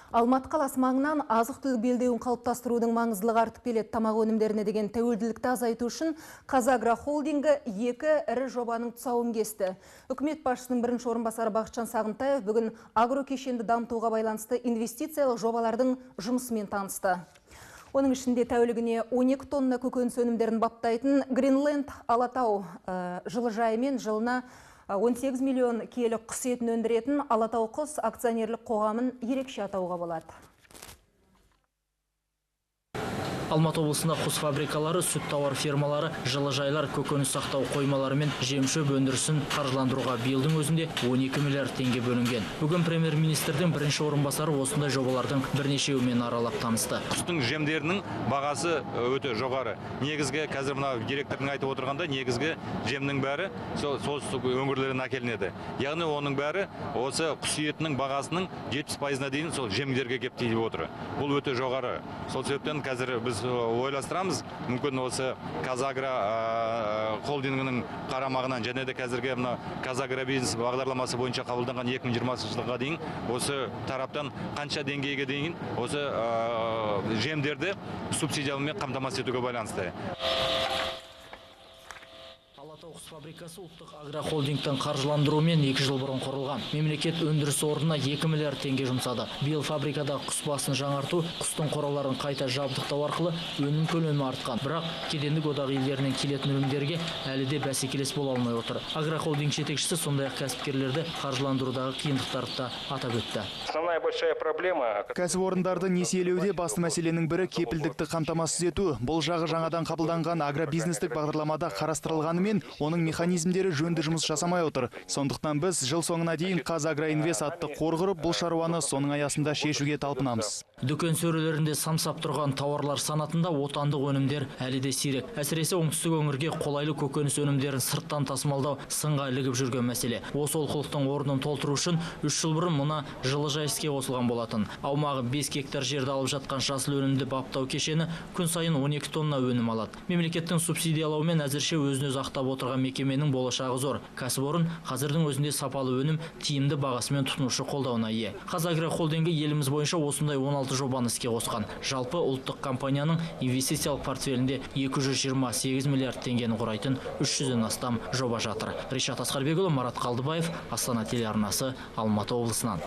Алматы қаласы маңынан азық-түлік белдеуін қалыптастырудың маңыздылығы артып келеді. Тамақ өнімдеріне деген тәуелділікті азайту үшін Қазагро холдингі 2 ірі жобаның тұсауын кесті. Үкімет басшысының бірінші орынбасары Бақытжан Сағынтаев бүгін агрокешенді дамытуға байланысты инвестициялық жобалардың жұмысымен танысты. Оның ішінде тәулігіне 12 тонна көкөніс өнімдерін баптайтын Greenland Алатау жылыжайымен жылына 18 миллион келі құс етін өндіретін Алатау құс акционерлік қоғамын ерекше атауға болады. Алматы облысында құс фабрикалары, сүт тауар фермалары, жылыжайлар, көкөніс сақтау қоймалары мен жем-шөп өндірісін қаржыландыруға биылдың өзінде 12 миллиард теңге бөлінген. Бүгін премьер-министрдің бірінші орынбасары осындай жобалардың бірнешеуімен аралап танысты. Құстың жемдерінің бағасы өте жоғары. Негізгі қазір мына директордың айтып отырғанда, негізгі жемнің бәрі солтүстік өңірлерден әкелінеді. Яғни оның бәрі осы құс етінің бағасының 70%-на дейін сол жемдерге кеп тиіп отыр. Бұл өте жоғары. Сол себептен қазір біз ойластырамыз, мүмкін осы Қазагро холдингінің қарамағынан және де қазіргі мына Қазагро бизнес бағдарламасы бойынша қабылданған 2020 жылға дейін осы тараптан қанша деңгейге дейін осы жемдерді субсидиялаумен қамтамасыз етуге байланысты. Алатау құс фабрикасы ұлттық агрохолдингтің қаржыландыруымен 2 жыл бұрын құрылған. Мемлекет өндіріс орнына 2 миллиард теңге жұмсады. Биыл фабрикада құс басын жаңарту, құстың қораларын қайта жабдықтау арқылы өнім көлемі артқан. Бірақ кедендік одақ елдерінен келетін өнімдерге әлі де бәсекелес бола алмай отыр. Агрохолдинг жетекшісі сондай-ақ кәсіпкерлерді қаржыландырудағы қиындықтарды да атап өтті. Основная большая проблема. Кәсіпорындарды несиелеуде басты мәселенің бірі кепілдікті қамтамасыз ету. Бұл жағы жаңадан қабылданған агробизнестік бағдарламада қарастырылғанымен, оның механизмдері жөнді жұмыс жасамай отыр. Сондықтан біз жыл соңына дейін Қазагроинвест атты қор құрып, бұл шаруаны соның аясында шешуге талпынамыз. Дүкен сөрелерінде самсап тұрған тауарлар санатында отандық өнімдер әлі де сирек. Әсіресе оңтүстік өңірге қолайлы көкөніс өнімдерін сырттан тасымалдау сынға ілігіп жүрген мәселе. Осы олқылықтың орнын толтыру үшін 3 жыл бұрын мұна жылыжай іске қосылған болатын. Аумағы 5 гектар жерді алып жатқан жасыл өнімді баптау кешені күн сайын 12 тонна өнім алады. Мемлекеттің субсидиялауымен әзірше өзін-өз ақтап отырған мекеменің болашағы зор. Кәсіпорын қазірдің өзінде сапалы өнім, тиімді бағасымен тұтынушы қолдауына ие. Қазагро холдингі еліміз бойынша осындай 16 жобаны іске қосқан. Жалпы ұлттық компанияның инвестициялық портфелінде 228 миллиард теңгені құрайтын 300-ден астам жоба жатыр. Ришат Асқарбекұлы, Марат Қалдыбаев, Астана телеарнасы, Алматы облысынан.